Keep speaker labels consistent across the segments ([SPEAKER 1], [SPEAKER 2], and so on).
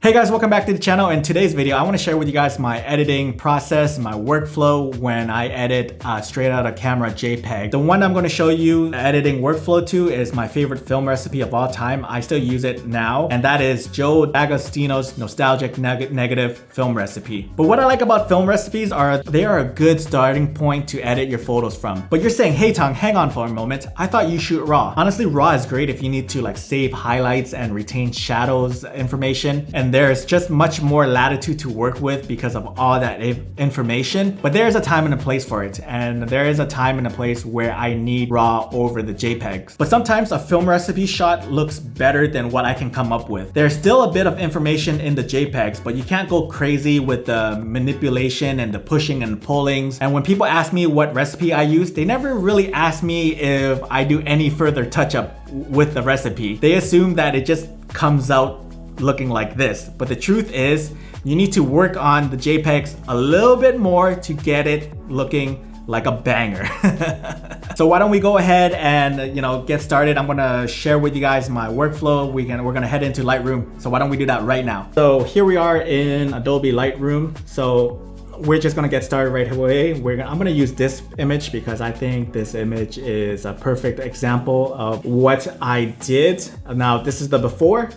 [SPEAKER 1] Hey guys, welcome back to the channel. In today's video, I want to share with you guys my editing process, my workflow when I edit straight out of camera JPEG. The one I'm going to show you editing workflow to is my favorite film recipe of all time. I still use it now, and that is Joe D'Agostino's Nostalgic Negative film recipe. But what I like about film recipes are they are a good starting point to edit your photos from. But you're saying, hey Tongue, hang on for a moment. I thought you shoot RAW. Honestly, RAW is great if you need to save highlights and retain shadows information. And there's just much more latitude to work with because of all that information. But there's a time and a place for it. And there is a time and a place where I need RAW over the JPEGs. But sometimes a film recipe shot looks better than what I can come up with. There's still a bit of information in the JPEGs, but you can't go crazy with the manipulation and the pushing and pullings. And when people ask me what recipe I use, they never really ask me if I do any further touch up with the recipe. They assume that it just comes out looking like this, but the truth is you need to work on the JPEGs a little bit more to get it looking like a banger. So why don't we go ahead and get started. I'm gonna share with you guys my workflow. We're gonna head into Lightroom, so why don't we do that right now. So here we are in Adobe Lightroom. So we're just gonna get started right away. I'm gonna use this image because I think this image is a perfect example of what I did. Now this is the before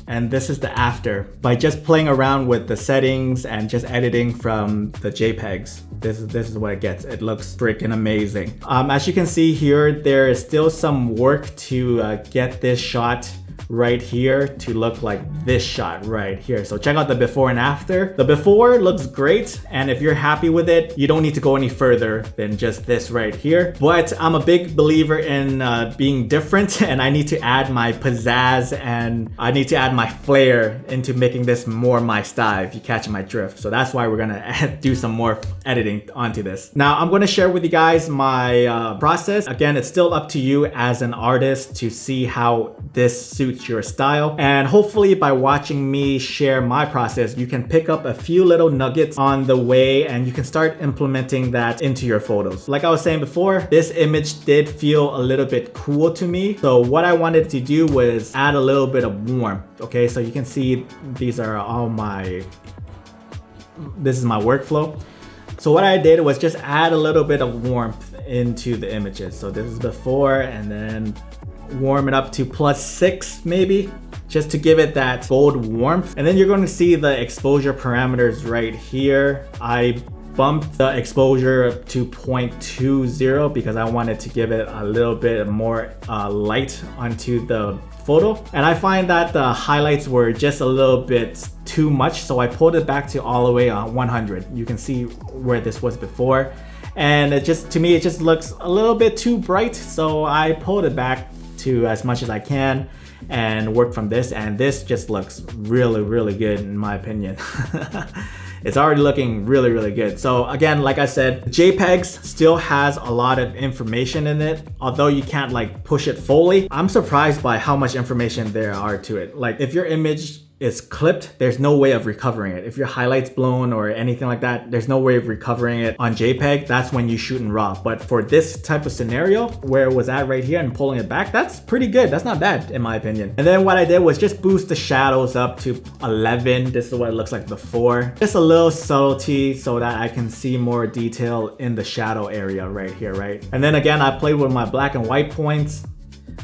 [SPEAKER 1] and this is the after. By just playing around with the settings and just editing from the JPEGs, this is what it gets. It looks freaking amazing. As you can see here, there is still some work to get this shot right here to look like this shot right here. So check out the before and after. The before looks great, and if you're happy with it, you don't need to go any further than just this right here. But I'm a big believer in being different, and I need to add my pizzazz and I need to add my flair into making this more my style, if you catch my drift. So that's why we're gonna do some more editing onto this. Now I'm gonna share with you guys my process. Again, it's still up to you as an artist to see how this suits your style, and hopefully by watching me share my process you can pick up a few little nuggets on the way and you can start implementing that into your photos. Like I was saying before, this image did feel a little bit cool to me, so what I wanted to do was add a little bit of warmth. Okay, so you can see these are all this is my workflow. So what I did was just add a little bit of warmth into the images. So this is before, and then warm it up to +6 maybe, just to give it that gold warmth. And then you're going to see the exposure parameters right here. I bumped the exposure to 0.20 because I wanted to give it a little bit more light onto the photo. And I find that the highlights were just a little bit too much, so I pulled it back to all the way on 100. You can see where this was before, and to me it just looks a little bit too bright, so I pulled it back to as much as I can and work from this, and this just looks really good in my opinion. It's already looking really good. So again, like I said, JPEGs still has a lot of information in it, although you can't push it fully. I'm surprised by how much information there are to it. Like if your image is clipped, there's no way of recovering it. If your highlight's blown or anything like that, there's no way of recovering it on JPEG. That's when you shoot in RAW. But for this type of scenario where it was at right here and pulling it back, that's pretty good. That's not bad in my opinion. And then what I did was just boost the shadows up to 11. This is what it looks like before. Just a little subtlety so that I can see more detail in the shadow area right here, right? And then again, I played with my black and white points.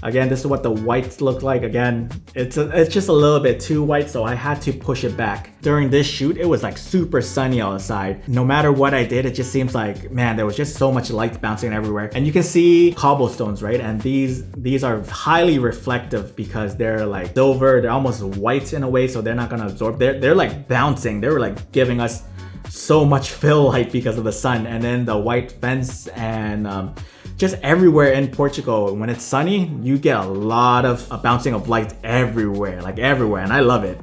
[SPEAKER 1] Again, this is what the whites look like. Again, it's just a little bit too white, so I had to push it back. During this shoot, it was super sunny outside. No matter what I did, it just seems like, man, there was just so much light bouncing everywhere. And you can see cobblestones, right? And these are highly reflective because they're silver. They're almost white in a way, so they're not gonna absorb. They're bouncing. They were giving us so much fill light because of the sun. And then the white fence and just everywhere in Portugal, when it's sunny, you get a lot of bouncing of light everywhere, everywhere, and I love it.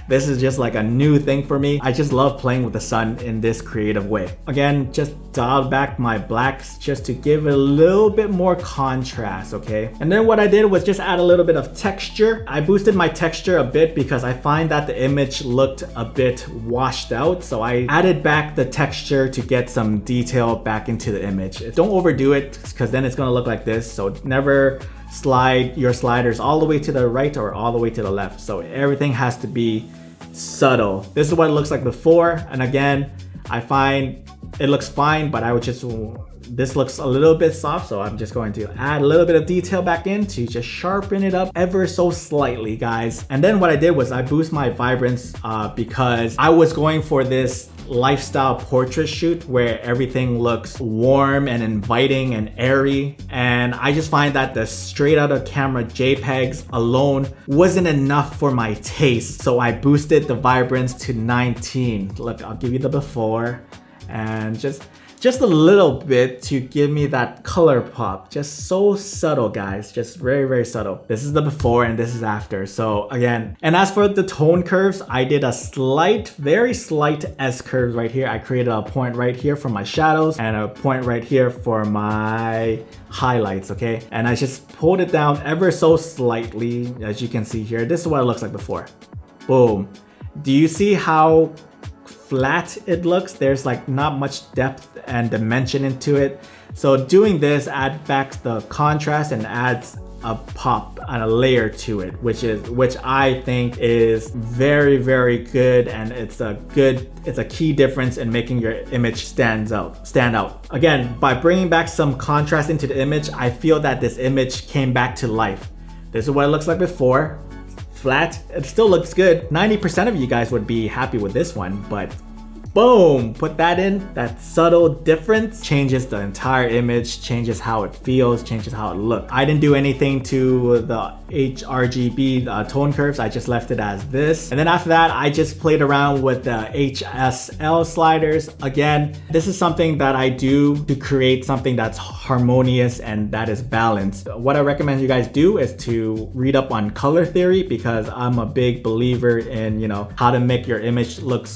[SPEAKER 1] This is just a new thing for me. I just love playing with the sun in this creative way. Again, just dialed back my blacks just to give it a little bit more contrast, okay? And then what I did was just add a little bit of texture. I boosted my texture a bit because I find that the image looked a bit washed out, so I added back the texture to get some detail back into the image. Don't overdo it because then it's gonna look like this, so never slide your sliders all the way to the right or all the way to the left. So everything has to be subtle. This is what it looks like before, and again, I find it looks fine, but I would just, this looks a little bit soft, so I'm just going to add a little bit of detail back in to just sharpen it up ever so slightly, guys. And then what I did was I boost my vibrance because I was going for this lifestyle portrait shoot where everything looks warm and inviting and airy, and I just find that the straight out of camera JPEGs alone wasn't enough for my taste, so I boosted the vibrance to 19. Look, I'll give you the before, and just a little bit to give me that color pop. Just so subtle, guys, just very, very subtle. This is the before and this is after. So again, and as for the tone curves, I did a slight, very slight S curve right here. I created a point right here for my shadows and a point right here for my highlights, okay? And I just pulled it down ever so slightly, as you can see here. This is what it looks like before. Boom. Do you see how flat it looks? There's like not much depth and dimension into it. So doing this adds back the contrast and adds a pop and a layer to it, which I think is very, very good, and it's a key difference in making your image stand out. Again, by bringing back some contrast into the image, I feel that this image came back to life. This is what it looks like before. Flat, it still looks good. 90% of you guys would be happy with this one, but boom, put that in. That subtle difference changes the entire image, changes how it feels, changes how it looks. I didn't do anything to the HRGB tone curves. I just left it as this. And then after that, I just played around with the HSL sliders. Again, this is something that I do to create something that's harmonious and that is balanced. What I recommend you guys do is to read up on color theory, because I'm a big believer in, you know, how to make your image look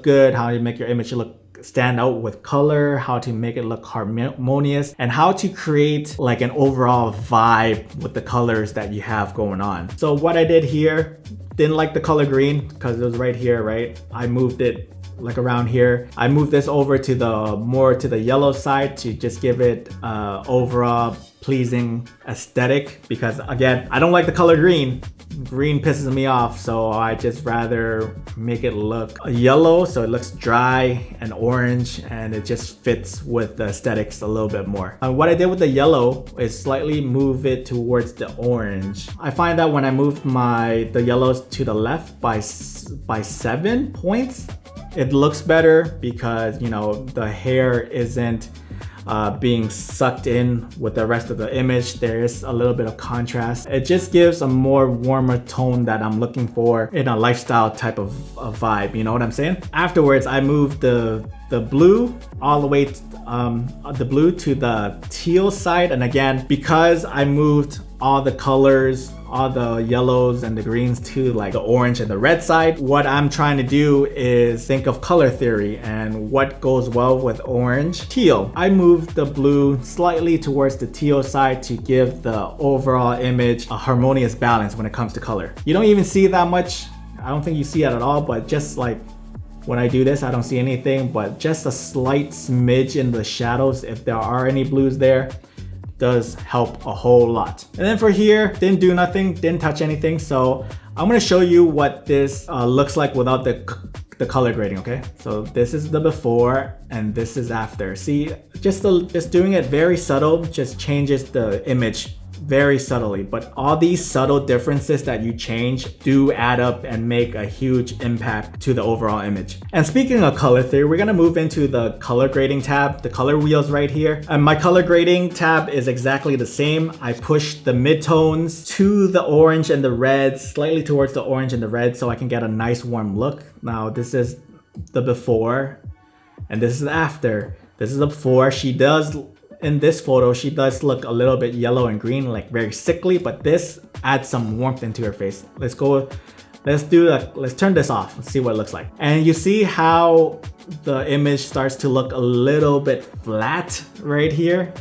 [SPEAKER 1] good, how to make your image stand out with color, how to make it look harmonious, and how to create like an overall vibe with the colors that you have going on. So what I did here, didn't like the color green because it was right here, right? I moved it like around here. I moved this over to the more to the yellow side to just give it overall pleasing aesthetic, because again, I don't like the color green. Green pisses me off, so I just rather make it look yellow so it looks dry and orange, and it just fits with the aesthetics a little bit more. What I did with the yellow is slightly move it towards the orange. I find that when I move the yellows to the left by 7 points, it looks better, because you know the hair isn't being sucked in with the rest of the image. There is a little bit of contrast. It just gives a more warmer tone that I'm looking for in a lifestyle type of vibe, you know what I'm saying? Afterwards, I moved the blue all the way the blue to the teal side, and again, because I moved all the colors, all the yellows and the greens to like the orange and the red side, what I'm trying to do is think of color theory and what goes well with orange. Teal. I moved the blue slightly towards the teal side to give the overall image a harmonious balance when it comes to color. You don't even see that much. I don't think you see it at all, but just like when I do this, I don't see anything, but just a slight smidge in the shadows, if there are any blues there, does help a whole lot. And then for here, didn't do nothing, didn't touch anything. So I'm gonna show you what this looks like without the color grading, okay? So this is the before and this is after. See, just doing it very subtle just changes the image very subtly, but all these subtle differences that you change do add up and make a huge impact to the overall image. And speaking of color theory, we're gonna move into the color grading tab, the color wheels right here. And my color grading tab is exactly the same. I push the midtones to the orange and the red, slightly towards the orange and the red, so I can get a nice warm look. Now this is the before and this is after. This is the before. In this photo, she does look a little bit yellow and green, like very sickly, but this adds some warmth into her face. Let's turn this off and see what it looks like. And you see how the image starts to look a little bit flat right here?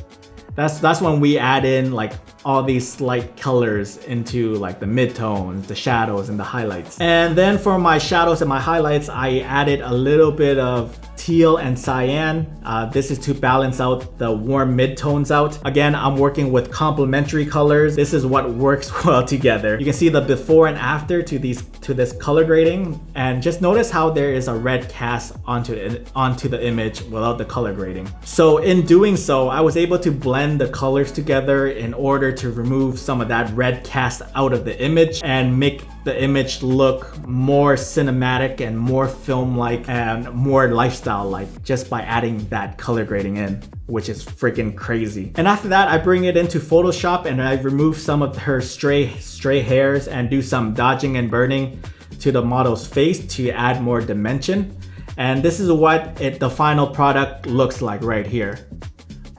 [SPEAKER 1] That's when we add in like all these slight colors into like the midtones, the shadows and the highlights. And then for my shadows and my highlights, I added a little bit of teal and cyan. This is to balance out the warm mid-tones out. Again, I'm working with complementary colors. This is what works well together. You can see the before and after to this color grading, and just notice how there is a red cast onto the image without the color grading. So in doing so, I was able to blend the colors together in order to remove some of that red cast out of the image and make the image look more cinematic and more film-like and more lifestyle-like just by adding that color grading in, which is freaking crazy. And after that, I bring it into Photoshop and I remove some of her stray hairs and do some dodging and burning to the model's face to add more dimension. And this is what the final product looks like right here.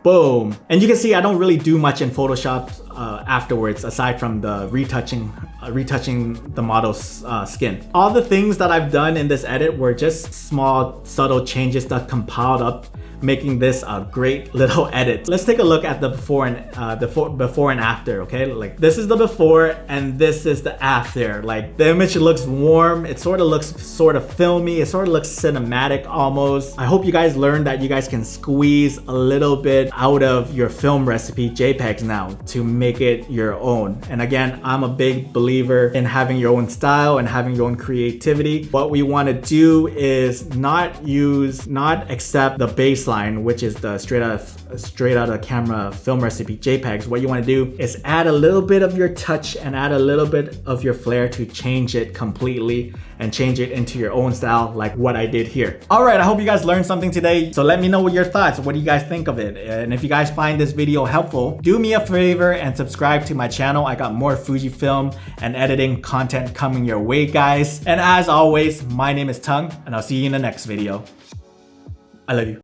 [SPEAKER 1] Boom. And you can see I don't really do much in Photoshop afterwards, aside from the retouching the model's skin. All the things that I've done in this edit were just small, subtle changes that compiled up, making this a great little edit. Let's take a look at the before and after, okay? Like, this is the before and this is the after. Like, the image looks warm, it sort of looks filmy, it sort of looks cinematic almost. I hope you guys learned that you guys can squeeze a little bit out of your film recipe JPEGs now to make it your own. And again, I'm a big believer in having your own style and having your own creativity. What we want to do is not accept the baseline, which is the straight out of camera film recipe JPEGs. What you want to do is add a little bit of your touch and add a little bit of your flair to change it completely and change it into your own style, like what I did here. All right, I hope you guys learned something today. So let me know what your thoughts. What do you guys think of it? And if you guys find this video helpful, do me a favor and subscribe to my channel. I got more Fujifilm and editing content coming your way, guys. And as always, my name is Tongue, and I'll see you in the next video. I love you.